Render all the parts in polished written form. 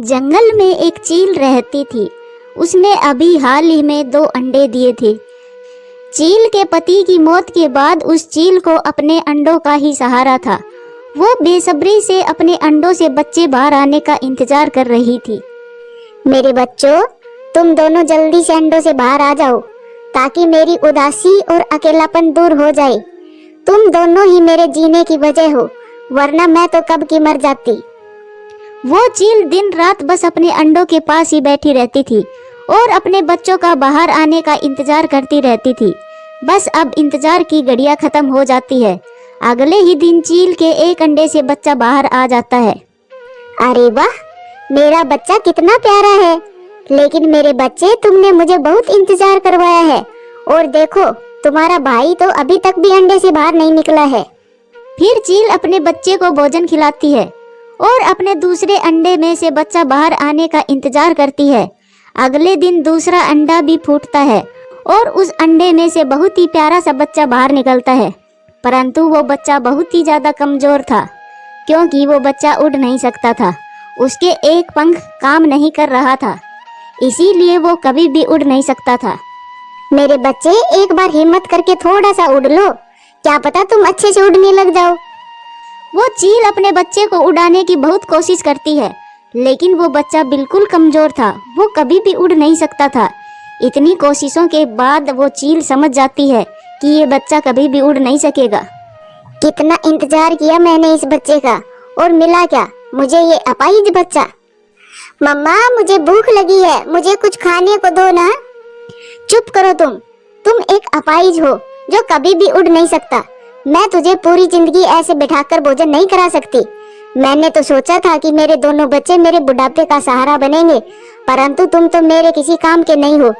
जंगल में एक चील रहती थी। उसने अभी हाल ही में 2 अंडे दिए थे। चील के पति की मौत के बाद उस चील को अपने अंडों का ही सहारा था। वो बेसब्री से अपने अंडों से बच्चे बाहर आने का इंतजार कर रही थी। मेरे बच्चों, तुम दोनों जल्दी से अंडों से बाहर आ जाओ ताकि मेरी उदासी और अकेलापन दूर हो जाए। तुम दोनों ही मेरे जीने की वजह हो, वरना मैं तो कब की मर जाती। वो चील दिन रात बस अपने अंडों के पास ही बैठी रहती थी और अपने बच्चों का बाहर आने का इंतजार करती रहती थी। बस अब इंतजार की घड़ियां खत्म हो जाती है। अगले ही दिन चील के एक अंडे से बच्चा बाहर आ जाता है। अरे वाह, मेरा बच्चा कितना प्यारा है। लेकिन मेरे बच्चे, तुमने मुझे बहुत इंतजार करवाया है और देखो, तुम्हारा भाई तो अभी तक भी अंडे से बाहर नहीं निकला है। फिर चील अपने बच्चे को भोजन खिलाती है और अपने दूसरे अंडे में से बच्चा बाहर आने का इंतजार करती है। अगले दिन दूसरा अंडा भी फूटता है और उस अंडे में से बहुत ही प्यारा सा बच्चा बाहर निकलता है। परंतु वो बच्चा बहुत ही ज्यादा कमजोर था, क्योंकि वो बच्चा उड़ नहीं सकता था। उसके एक पंख काम नहीं कर रहा था, इसीलिए वो कभी भी उड़ नहीं सकता था। मेरे बच्चे, एक बार हिम्मत करके थोड़ा सा उड़ लो, क्या पता तुम अच्छे से उड़ने लग जाओ। वो चील अपने बच्चे को उड़ाने की बहुत कोशिश करती है, लेकिन वो बच्चा बिल्कुल कमजोर था। वो कभी भी उड़ नहीं सकता था। इतनी कोशिशों के बाद वो चील समझ जाती है कि ये बच्चा कभी भी उड़ नहीं सकेगा। कितना इंतजार किया मैंने इस बच्चे का, और मिला क्या? मुझे ये अपाहिज बच्चा। मम्मा, मुझे भूख लगी है, मुझे कुछ खाने को दो ना। चुप करो तुम एक अपाहिज हो जो कभी भी उड़ नहीं सकता। मैं तुझे पूरी जिंदगी ऐसे बिठाकर भोजन नहीं करा सकती। मैंने तो सोचा था कि मेरे दोनों बच्चे मेरे बुढ़ापे का सहारा बनेंगे, परंतु तुम तो मेरे किसी काम के नहीं हो।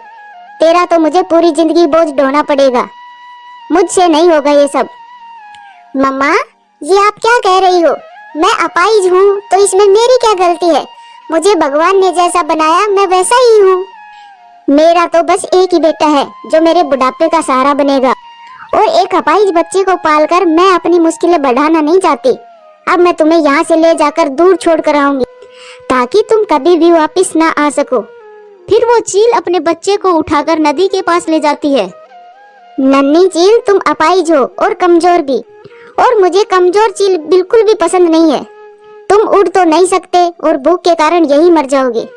तेरा तो मुझे पूरी जिंदगी बोझ ढोना पड़ेगा। मुझसे नहीं होगा ये सब। मम्मा, ये आप क्या कह रही हो? मैं अपाहिज हूँ तो इसमें मेरी क्या गलती है? मुझे भगवान ने जैसा बनाया मैं वैसा ही हूँ। मेरा तो बस एक ही बेटा है जो मेरे बुढ़ापे का सहारा बनेगा, और एक अपाहिज बच्चे को पालकर मैं अपनी मुश्किलें बढ़ाना नहीं चाहती। अब मैं तुम्हें यहाँ से ले जाकर दूर छोड़ कर आऊंगी ताकि तुम कभी भी वापस ना आ सको। फिर वो चील अपने बच्चे को उठाकर नदी के पास ले जाती है। नन्ही चील, तुम अपाहिज हो और कमजोर भी, और मुझे कमजोर चील बिल्कुल भी पसंद नहीं है। तुम उड़ तो नहीं सकते और भूख के कारण यही मर जाओगे।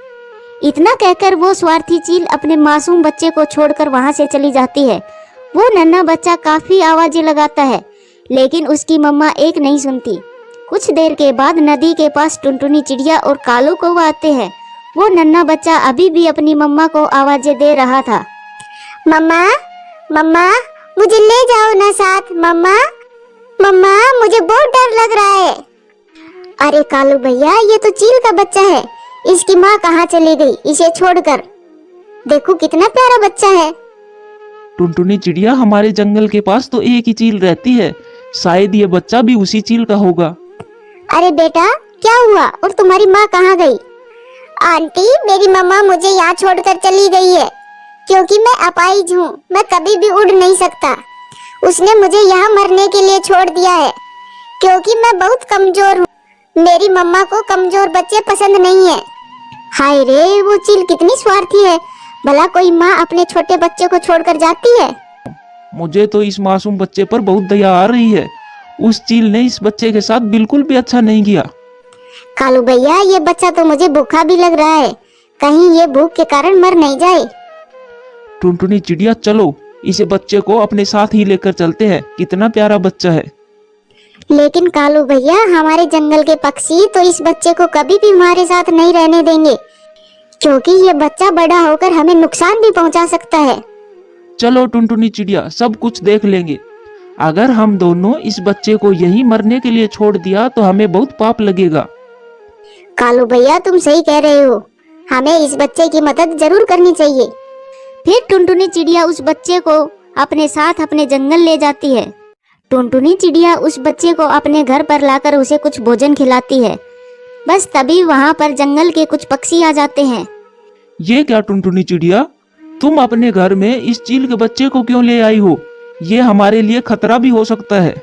इतना कहकर वो स्वार्थी चील अपने मासूम बच्चे को छोड़कर वहां से चली जाती है। वो नन्हा बच्चा काफी आवाजें लगाता है, लेकिन उसकी मम्मा एक नहीं सुनती। कुछ देर के बाद नदी के पास टुनटुनी चिड़िया और कालू कौवा आते हैं। वो नन्हा बच्चा अभी भी अपनी मम्मा को आवाजें दे रहा था। मम्मा, मम्मा, मुझे ले जाओ ना साथ। मम्मा, मम्मा, मुझे बहुत डर लग रहा है। अरे कालू भैया, ये तो चील का बच्चा है। इसकी माँ कहाँ चली गई इसे छोड़कर? देखो कितना प्यारा बच्चा है। टुनटुनी चिड़िया, हमारे जंगल के पास तो एक ही चील रहती है, शायद ये बच्चा भी उसी चील का होगा। अरे बेटा, क्या हुआ और तुम्हारी माँ कहाँ गई? आंटी, मेरी मम्मा मुझे यहाँ छोड़कर चली गई है, क्योंकि मैं अपाहिज हूँ। मैं कभी भी उड़ नहीं सकता। उसने मुझे यहाँ मरने के लिए छोड़ दिया है, क्योंकि मैं बहुत कमजोर हूँ। मेरी मम्मा को कमजोर बच्चे पसंद नहीं है। हाय रे, वो चील कितनी स्वार्थी है। भला कोई माँ अपने छोटे बच्चे को छोड़कर जाती है? मुझे तो इस मासूम बच्चे पर बहुत दया आ रही है। उस चील ने इस बच्चे के साथ बिल्कुल भी अच्छा नहीं किया। कालू भैया, ये बच्चा तो मुझे भूखा भी लग रहा है, कहीं ये भूख के कारण मर नहीं जाए। टुनटुनी चिड़िया, चलो इस बच्चे को अपने साथ ही लेकर चलते हैं। कितना प्यारा बच्चा है। लेकिन कालू भैया, हमारे जंगल के पक्षी तो इस बच्चे को कभी भी हमारे साथ नहीं रहने देंगे, क्योंकि ये बच्चा बड़ा होकर हमें नुकसान भी पहुंचा सकता है। चलो टुनटुनी चिड़िया, सब कुछ देख लेंगे। अगर हम दोनों इस बच्चे को यहीं मरने के लिए छोड़ दिया तो हमें बहुत पाप लगेगा। कालू भैया, तुम सही कह रहे हो। हमें इस बच्चे की मदद जरूर करनी चाहिए। फिर टुनटुनी चिड़िया उस बच्चे को अपने साथ अपने जंगल ले जाती है। टुनटुनी चिड़िया उस बच्चे को अपने घर पर लाकर उसे कुछ भोजन खिलाती है। बस तभी वहाँ पर जंगल के कुछ पक्षी आ जाते हैं। ये क्या टुनटुनी चिड़िया, तुम अपने घर में इस चील के बच्चे को क्यों ले आई हो? ये हमारे लिए खतरा भी हो सकता है।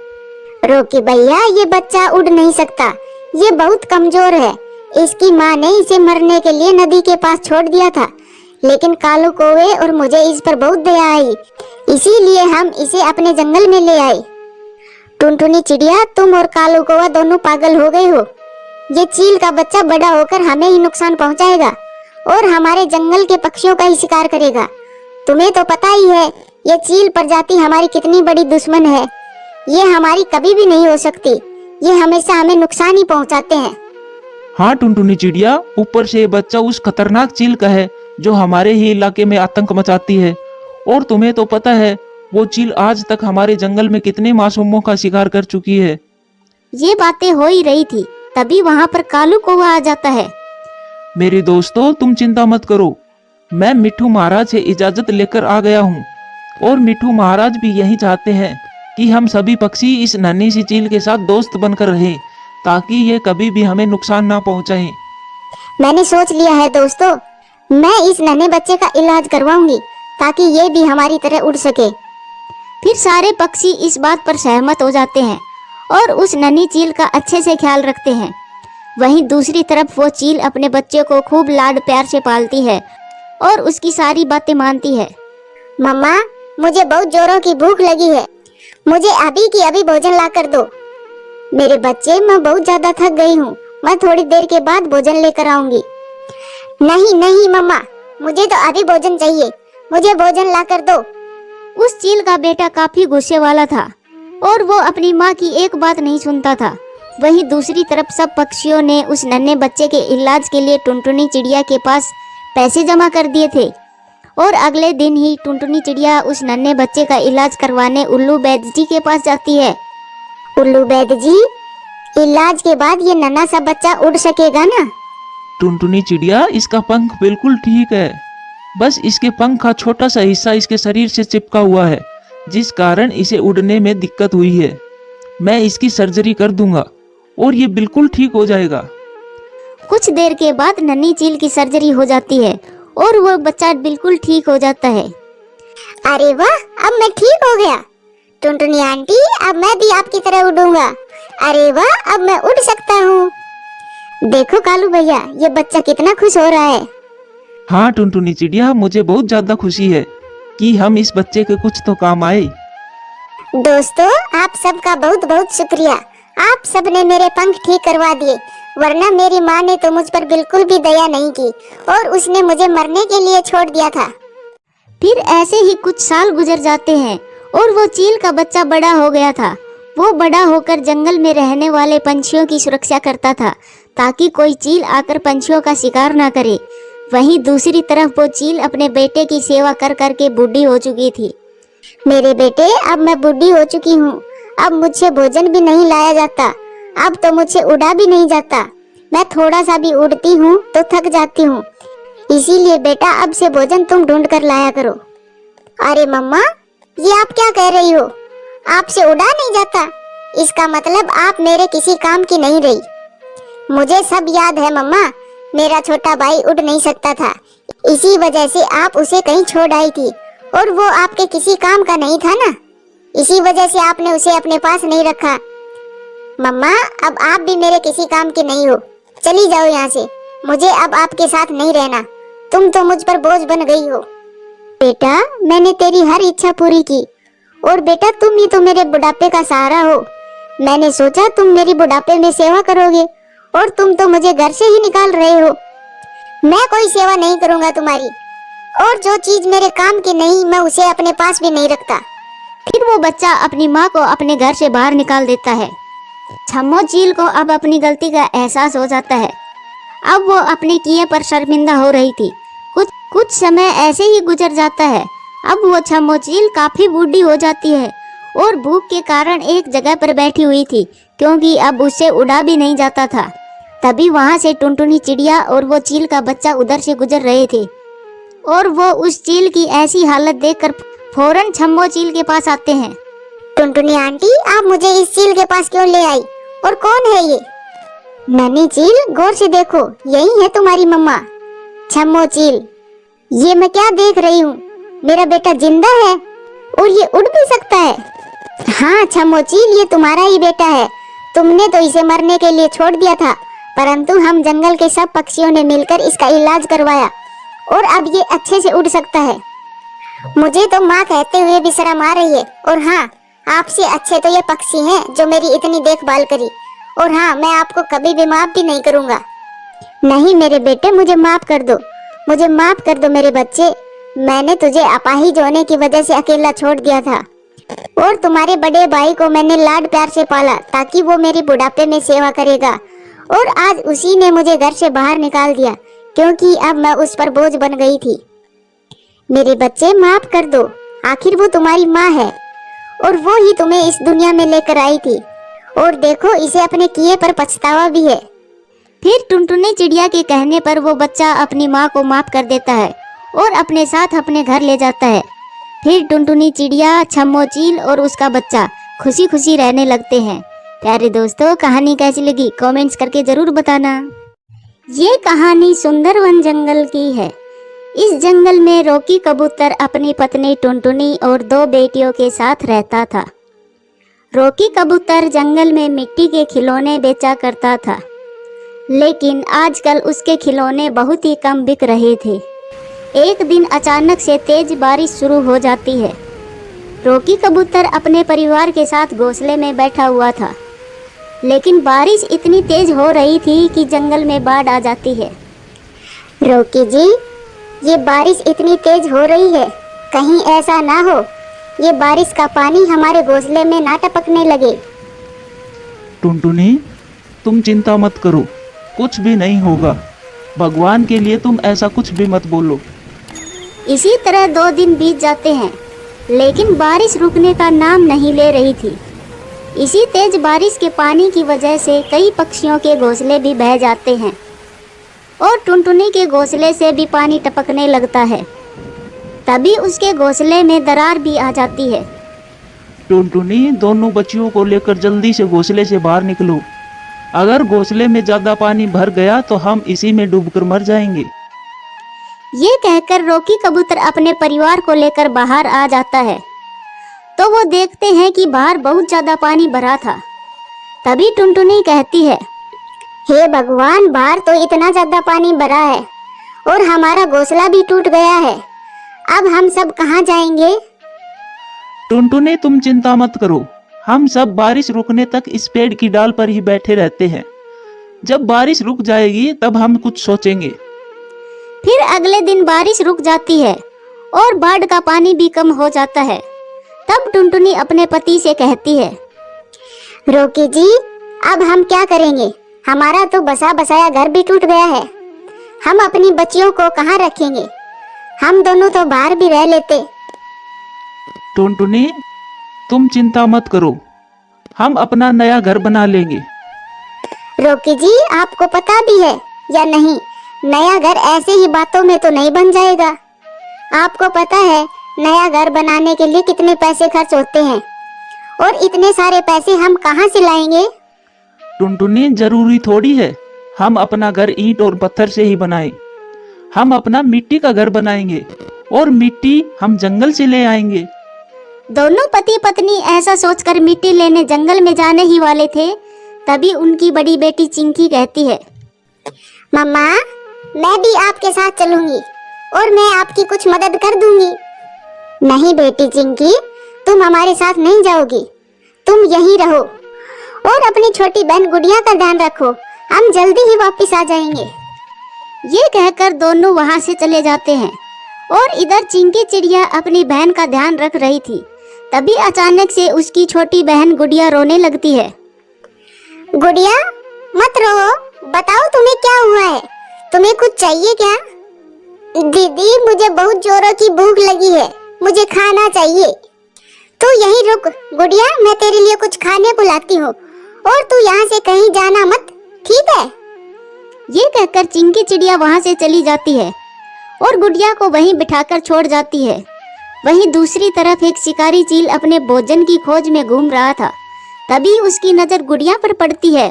रोकी भैया, ये बच्चा उड़ नहीं सकता। ये बहुत कमजोर है। इसकी माँ ने इसे मरने के लिए नदी के पास छोड़ दिया था, लेकिन कालू कौवे और मुझे इस पर बहुत दया आई, इसीलिए हम इसे अपने जंगल में ले आए। टुनटुनी चिड़िया, तुम और कालू कौवा दोनों पागल हो गए हो। ये चील का बच्चा बड़ा होकर हमें ही नुकसान पहुंचाएगा और हमारे जंगल के पक्षियों का ही शिकार करेगा। तुम्हें तो पता ही है ये चील प्रजाति हमारी कितनी बड़ी दुश्मन है। ये हमारी कभी भी नहीं हो सकती, ये हमेशा हमें नुकसान ही पहुंचाते हैं। हाँ टुनटुनी चिड़िया, ऊपर से ये बच्चा उस खतरनाक चील का है जो हमारे ही इलाके में आतंक मचाती है। और तुम्हें तो पता है वो चील आज तक हमारे जंगल में कितने मासूमों का शिकार कर चुकी है। ये बातें हो ही रही थी, तभी वहाँ पर कालू कौवा आ जाता है। मेरे दोस्तों, तुम चिंता मत करो, मैं मिट्ठू महाराज से इजाजत लेकर आ गया हूँ। और मिट्ठू महाराज भी यही चाहते हैं कि हम सभी पक्षी इस नन्ही सी चील के साथ दोस्त बनकर रहें, ताकि ये कभी भी हमें नुकसान ना पहुंचाए। मैंने सोच लिया है दोस्तों, मैं इस नन्हे बच्चे का इलाज करवाऊंगी ताकि ये भी हमारी तरह उड़ सके। फिर सारे पक्षी इस बात पर सहमत हो जाते हैं और उस नन्ही चील का अच्छे से ख्याल रखते हैं। वहीं दूसरी तरफ वो चील अपने बच्चे को खूब लाड प्यार से पालती है और उसकी सारी बातें मानती है। मम्मा, मुझे बहुत जोरों की भूख लगी है, मुझे अभी की अभी भोजन ला कर दो। मेरे बच्चे, मैं बहुत ज्यादा थक गई हूँ, मैं थोड़ी देर के बाद भोजन लेकर आऊंगी। नहीं नहीं मम्मा, मुझे तो अभी भोजन चाहिए, मुझे भोजन ला कर दो। उस चील का बेटा काफी गुस्से वाला था और वो अपनी माँ की एक बात नहीं सुनता था। वहीं दूसरी तरफ सब पक्षियों ने उस नन्हे बच्चे के इलाज के लिए टुनटुनी चिड़िया के पास पैसे जमा कर दिए थे। और अगले दिन ही टुनटुनी चिड़िया उस नन्हे बच्चे का इलाज करवाने उल्लू वैद्य जी के पास जाती है। उल्लू वैद्य जी, इलाज के बाद ये नन्हा सा बच्चा उड़ सकेगा ना? टुनटुनी चिड़िया, इसका पंख बिल्कुल ठीक है, बस इसके पंख का छोटा सा हिस्सा इसके शरीर से चिपका हुआ है, जिस कारण इसे उड़ने में दिक्कत हुई है। मैं इसकी सर्जरी कर दूंगा और ये बिल्कुल ठीक हो जाएगा। कुछ देर के बाद नन्ही चील की सर्जरी हो जाती है और वो बच्चा बिल्कुल ठीक हो जाता है। अरे वाह, अब मैं ठीक हो गया। टुनटुनी आंटी, अब मैं भी आपकी तरह उड़ूंगा। अरे वाह, अब मैं उड़ सकता हूँ। देखो कालू भैया, ये बच्चा कितना खुश हो रहा है। हाँ टुनटुनी चिड़िया, मुझे बहुत ज्यादा खुशी है कि हम इस बच्चे के कुछ तो काम आए। दोस्तों, आप सबका बहुत बहुत शुक्रिया। आप सबने मेरे पंख ठीक करवा दिए, वरना मेरी माँ ने तो मुझ पर बिल्कुल भी दया नहीं की और उसने मुझे मरने के लिए छोड़ दिया था। फिर ऐसे ही कुछ साल गुजर जाते हैं और वो चील का बच्चा बड़ा हो गया था। वो बड़ा होकर जंगल में रहने वाले पंछियों की सुरक्षा करता था, ताकि कोई चील आकर पंछियों का शिकार ना करे। वहीं दूसरी तरफ वो चील अपने बेटे की सेवा कर करके बूढ़ी हो चुकी थी। मेरे बेटे, अब मैं बूढ़ी हो चुकी हूँ, अब मुझसे भोजन भी नहीं लाया जाता, अब तो मुझसे उड़ा भी नहीं जाता। मैं थोड़ा सा भी उड़ती हूँ तो थक जाती हूँ, इसीलिए बेटा अब से भोजन तुम ढूंढ कर लाया करो। अरे मम्मा, ये आप क्या कह रही हो? आपसे उड़ा नहीं जाता? इसका मतलब आप मेरे किसी काम की नहीं रही। मुझे सब याद है मम्मा, मेरा छोटा भाई उड़ नहीं सकता था, इसी वजह से आप उसे कहीं छोड़ आई थी और वो आपके किसी काम का नहीं था ना, इसी वजह से आपने उसे अपने पास नहीं रखा। मम्मा, अब आप भी मेरे किसी काम की नहीं हो, चली जाओ यहाँ से, मुझे अब आपके साथ नहीं रहना, तुम तो मुझ पर बोझ बन गई हो। बेटा, मैंने तेरी हर इच्छा पूरी की और बेटा तुम ही तो मेरे बुढ़ापे का सहारा हो। मैंने सोचा तुम मेरी बुढ़ापे में सेवा करोगे और तुम तो मुझे घर से ही निकाल रहे हो। मैं कोई सेवा नहीं करूँगा तुम्हारी, और जो चीज मेरे काम की नहीं मैं उसे अपने पास भी नहीं रखता। फिर वो बच्चा अपनी माँ को अपने घर से बाहर निकाल देता है। छम्मो चील को अब अपनी गलती का एहसास हो जाता है। अब वो अपने किए पर शर्मिंदा हो रही थी। कुछ समय ऐसे ही गुजर जाता है। अब वो छम्मो चील काफी बूढ़ी हो जाती है और भूख के कारण एक जगह पर बैठी हुई थी, क्योंकि अब उससे उड़ा भी नहीं जाता था। तभी वहाँ से टुनटुनी चिड़िया और वो चील का बच्चा उधर से गुजर रहे थे और वो उस चील की ऐसी हालत देखकर फौरन छम्मो चील के पास आते हैं। टुनटुनी आंटी, आप मुझे इस चील के पास क्यों ले आई और कौन है ये? नन्ही चील, गौर से देखो, यही है तुम्हारी मम्मा छम्मो चील। ये मैं क्या देख रही हूँ? मेरा बेटा जिंदा है और ये उड़ भी सकता है। हाँ छम्मो चील, ये तुम्हारा ही बेटा है। तुमने तो इसे मरने के लिए छोड़ दिया था, परंतु हम जंगल के सब पक्षियों ने मिलकर इसका इलाज करवाया और अब ये अच्छे से उड़ सकता है। मुझे तो माँ कहते हुए भी शर्म आ रही है। और हाँ, आपसे अच्छे तो ये पक्षी हैं जो मेरी इतनी देखभाल करी। और हाँ, मैं आपको कभी भी माफ भी नहीं करूँगा। नहीं मेरे बेटे, मुझे माफ कर दो, मुझे माफ कर दो मेरे बच्चे। मैंने तुझे अपाहिज होने की वजह से अकेला छोड़ दिया था और तुम्हारे बड़े भाई को मैंने लाड प्यार से पाला ताकि वो मेरी बुढ़ापे में सेवा करेगा। और आज उसी ने मुझे घर से बाहर निकाल दिया क्योंकि अब मैं उस पर बोझ बन गई थी। मेरे बच्चे माफ कर दो, आखिर वो तुम्हारी माँ है और वो ही तुम्हें इस दुनिया में लेकर आई थी। और देखो, इसे अपने किए पर पछतावा भी है। फिर टुनटुनी चिड़िया के कहने पर वो बच्चा अपनी माँ को माफ कर देता है और अपने साथ अपने घर ले जाता है। फिर टुनटुनी चिड़िया, छम्मो चील और उसका बच्चा खुशी खुशी रहने लगते हैं। प्यारे दोस्तों, कहानी कैसी लगी कमेंट्स करके जरूर बताना। ये कहानी सुंदरवन जंगल की है। इस जंगल में रॉकी कबूतर अपनी पत्नी टुनटुनी और 2 बेटियों के साथ रहता था। रॉकी कबूतर जंगल में मिट्टी के खिलौने बेचा करता था, लेकिन आजकल उसके खिलौने बहुत ही कम बिक रहे थे। एक दिन अचानक से तेज बारिश शुरू हो जाती है। रॉकी कबूतर अपने परिवार के साथ घोंसले में बैठा हुआ था, लेकिन बारिश इतनी तेज हो रही थी कि जंगल में बाढ़ आ जाती है। रॉकी जी, ये बारिश इतनी तेज हो रही है, कहीं ऐसा ना हो ये बारिश का पानी हमारे घोंसले में ना टपकने लगे। टुनटुनी, तुम चिंता मत करो, कुछ भी नहीं होगा। भगवान के लिए तुम ऐसा कुछ भी मत बोलो। इसी तरह 2 दिन बीत जाते हैं, लेकिन बारिश रुकने का नाम नहीं ले रही थी। इसी तेज बारिश के पानी की वजह से कई पक्षियों के घोंसले भी बह जाते हैं और टुनटुनी के घोंसले से भी पानी टपकने लगता है। तभी उसके घोंसले में दरार भी आ जाती है। टुनटुनी, दोनों बच्चियों को लेकर जल्दी से घोंसले से बाहर निकलो। अगर घोंसले में ज्यादा पानी भर गया तो हम इसी में डूबकर मर जाएंगे। ये कहकर रॉकी कबूतर अपने परिवार को लेकर बाहर आ जाता है, तो वो देखते हैं कि बाहर बहुत ज्यादा पानी भरा था। तभी टुनटुनी कहती है, हे भगवान, बाहर तो इतना ज्यादा पानी भरा है और हमारा घोंसला भी टूट गया है। अब हम सब कहाँ जाएंगे? टुनटुनी, तुम चिंता मत करो, हम सब बारिश रुकने तक इस पेड़ की डाल पर ही बैठे रहते हैं। जब बारिश रुक जाएगी तब हम कुछ सोचेंगे। फिर अगले दिन बारिश रुक जाती है और बाढ़ का पानी भी कम हो जाता है। तब टुनटुनी अपने पति से कहती है, रॉकी जी, अब हम क्या करेंगे? हमारा तो बसा बसाया घर भी टूट गया है। हम अपनी बच्चियों को कहाँ रखेंगे? हम दोनों तो बाहर भी रह लेते। टुनटुनी, तुम चिंता मत करो, हम अपना नया घर बना लेंगे। रॉकी जी, आपको पता भी है या नहीं, नया घर ऐसे ही बातों में तो नहीं बन जाएगा। आपको पता है नया घर बनाने के लिए कितने पैसे खर्च होते हैं और इतने सारे पैसे हम कहाँ से लाएंगे? टुनटुनी, जरूरी थोड़ी है हम अपना घर ईंट और पत्थर से ही बनाएं। हम अपना मिट्टी का घर बनाएंगे और मिट्टी हम जंगल से ले आएंगे। दोनों पति पत्नी ऐसा सोचकर मिट्टी लेने जंगल में जाने ही वाले थे। तभी उनकी बड़ी बेटी चिंकी कहती है, मम्मा, मैं भी आपके साथ चलूंगी और मैं आपकी कुछ मदद कर दूंगी। नहीं बेटी चिंकी, तुम हमारे साथ नहीं जाओगी, तुम यहीं रहो और अपनी छोटी बहन गुड़िया का ध्यान रखो। हम जल्दी ही वापस आ जाएंगे। ये कहकर दोनों वहां से चले जाते हैं और इधर चिंकी चिड़िया अपनी बहन का ध्यान रख रही थी। तभी अचानक से उसकी छोटी बहन गुड़िया रोने लगती है। गुड़िया, मत रो, बताओ तुम्हें क्या हुआ है? तुम्हें कुछ चाहिए क्या? दीदी, मुझे बहुत जोरों की भूख लगी है, मुझे खाना चाहिए। तू यहीं रुक गुड़िया, मैं तेरे लिए कुछ खाने को लाती हूँ और तू यहाँ से कहीं जाना मत, ठीक है? ये कहकर चिंकी चिड़िया वहां से चली जाती है और गुड़िया को वहीं बिठाकर छोड़ जाती है। वहीं दूसरी तरफ एक शिकारी चील अपने भोजन की खोज में घूम रहा था। तभी उसकी नजर गुड़िया पर पड़ती है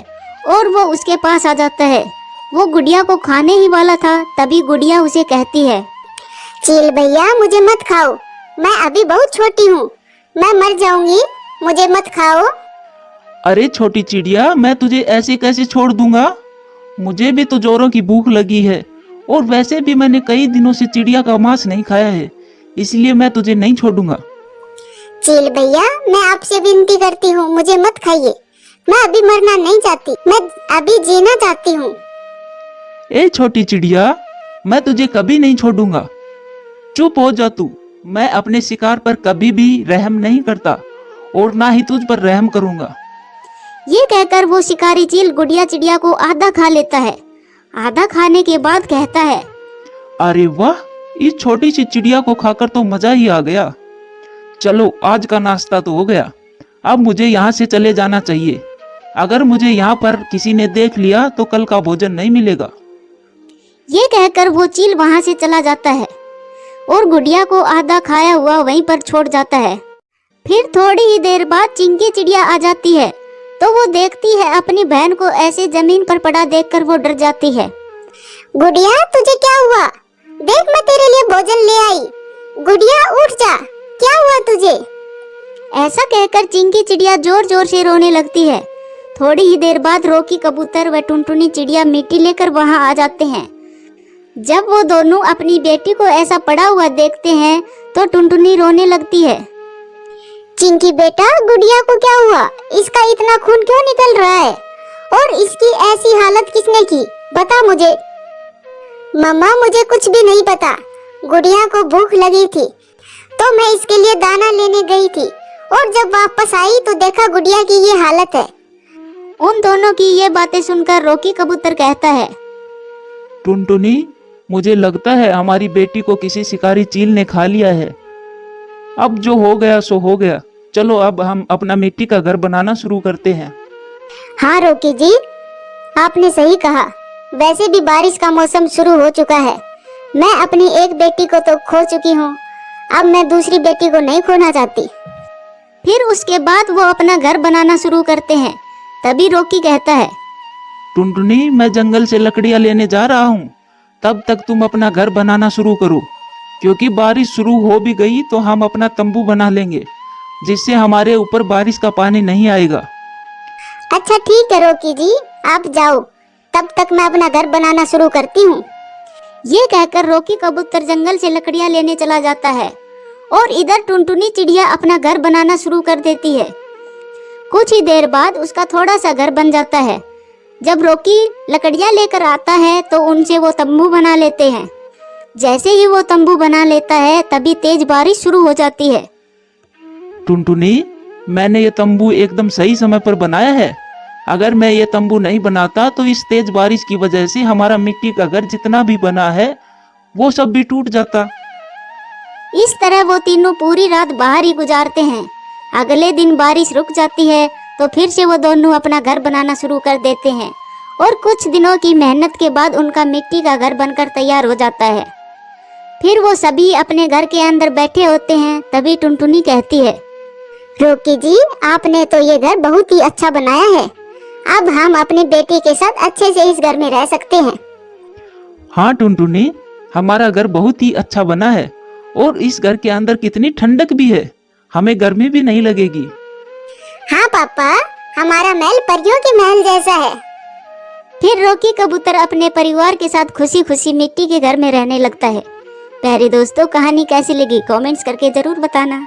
और वो उसके पास आ जाता है। वो गुड़िया को खाने ही वाला था। तभी गुड़िया उसे कहती है, चील भैया, मुझे मत खाओ, मैं अभी बहुत छोटी हूँ, मैं मर जाऊंगी, मुझे मत खाओ। अरे छोटी चिड़िया, मैं तुझे ऐसे कैसे छोड़ दूंगा? मुझे भी तो जोरों की भूख लगी है, और वैसे भी मैंने कई दिनों से चिड़िया का मांस नहीं खाया है, इसलिए मैं तुझे नहीं छोड़ूंगा। चील भैया, मैं आपसे विनती करती हूँ, मुझे मत खाइए। मैं अभी मरना नहीं चाहती, मैं अभी जीना चाहती हूँ। ए छोटी चिड़िया, मैं तुझे कभी नहीं छोड़ूंगा। चुप हो जा तू। मैं अपने शिकार पर कभी भी रहम नहीं करता, और ना ही तुझ पर रहम करूंगा। ये कहकर वो शिकारी चील गुड़िया चिड़िया को आधा खा लेता है। आधा खाने के बाद कहता है, अरे वाह, इस छोटी सी चिड़िया को खाकर तो मजा ही आ गया। चलो, आज का नाश्ता तो हो गया, अब मुझे यहाँ से चले जाना चाहिए। अगर मुझे यहाँ पर किसी ने देख लिया तो कल का भोजन नहीं मिलेगा। ये कहकर वो चील वहां से चला जाता है और गुड़िया को आधा खाया हुआ वहीं पर छोड़ जाता है। फिर थोड़ी ही देर बाद चिंकी चिड़िया आ जाती है, तो वो देखती है अपनी बहन को ऐसे जमीन पर पड़ा देखकर वो डर जाती है। गुड़िया, तुझे क्या हुआ? देख, मैं तेरे लिए भोजन ले आई। गुड़िया, उठ जा, क्या हुआ तुझे? ऐसा कहकर चिंकी चिड़िया जोर जोर से रोने लगती है। थोड़ी ही देर बाद रोकी कबूतर व टुनटुनी चिड़िया मिट्टी लेकर वहां आ जाते हैं। जब वो दोनों अपनी बेटी को ऐसा पड़ा हुआ देखते हैं तो टुनटुनी रोने लगती है। चिंकी बेटा, गुड़िया को क्या हुआ? इसका इतना खून क्यों निकल रहा है? और इसकी ऐसी हालत किसने की? बता मुझे। मम्मा, मुझे कुछ भी नहीं पता। गुड़िया को भूख लगी थी तो मैं इसके लिए दाना लेने गई थी, और जब वापस आई तो देखा गुड़िया की ये हालत है। उन दोनों की ये बातें सुनकर रोकी कबूतर कहता है, टुनटुनी, मुझे लगता है हमारी बेटी को किसी शिकारी चील ने खा लिया है। अब जो हो गया सो हो गया। चलो, अब हम अपना मिट्टी का घर बनाना शुरू करते हैं। हाँ रोकी जी, आपने सही कहा। वैसे भी बारिश का मौसम शुरू हो चुका है। मैं अपनी एक बेटी को तो खो चुकी हूँ, अब मैं दूसरी बेटी को नहीं खोना चाहती। फिर उसके बाद वो अपना घर बनाना शुरू करते हैं। तभी रोकी कहता है, टुनटुनी, मैं जंगल से लकड़ियां लेने जा रहा हूँ, तब तक तुम अपना घर बनाना शुरू करो, क्योंकि बारिश शुरू हो भी गई तो हम अपना तंबू बना लेंगे, जिससे हमारे ऊपर बारिश का पानी नहीं आएगा। अच्छा ठीक है रोकी जी, आप जाओ, तब तक मैं अपना घर बनाना शुरू करती हूँ। ये कहकर रोकी कबूतर जंगल से लकड़ियां लेने चला जाता है और इधर टुनटुनी चिड़िया अपना घर बनाना शुरू कर देती है। कुछ ही देर बाद उसका थोड़ा सा घर बन जाता है। जब रोकी लकड़ियां लेकर आता है तो उनसे वो तंबू बना लेते हैं। जैसे ही वो तंबू बना लेता है तभी तेज बारिश शुरू हो जाती है। टुनटुनी, मैंने ये तंबू एकदम सही समय पर बनाया है। अगर मैं ये तंबू नहीं बनाता तो इस तेज बारिश की वजह से हमारा मिट्टी का घर जितना भी बना है वो सब भी टूट जाता। इस तरह वो तीनों पूरी रात बाहर ही गुजारते हैं। अगले दिन बारिश रुक जाती है तो फिर से वो दोनों अपना घर बनाना शुरू कर देते हैं और कुछ दिनों की मेहनत के बाद उनका मिट्टी का घर बनकर तैयार हो जाता है। फिर वो सभी अपने घर के अंदर बैठे होते हैं। तभी टुनटुनी कहती है, रोकी जी, आपने तो ये घर बहुत ही अच्छा बनाया है। अब हम अपनी बेटी के साथ अच्छे से इस घर में रह सकते हैं। हाँ टुनटुनी, हमारा घर बहुत ही अच्छा बना है, और इस घर के अंदर कितनी ठंडक भी है, हमें गर्मी भी नहीं लगेगी। हाँ पापा, हमारा महल परियों के महल जैसा है। फिर रोकी कबूतर अपने परिवार के साथ खुशी खुशी मिट्टी के घर में रहने लगता है। प्यारे दोस्तों, कहानी कैसी लगी कमेंट्स करके जरूर बताना।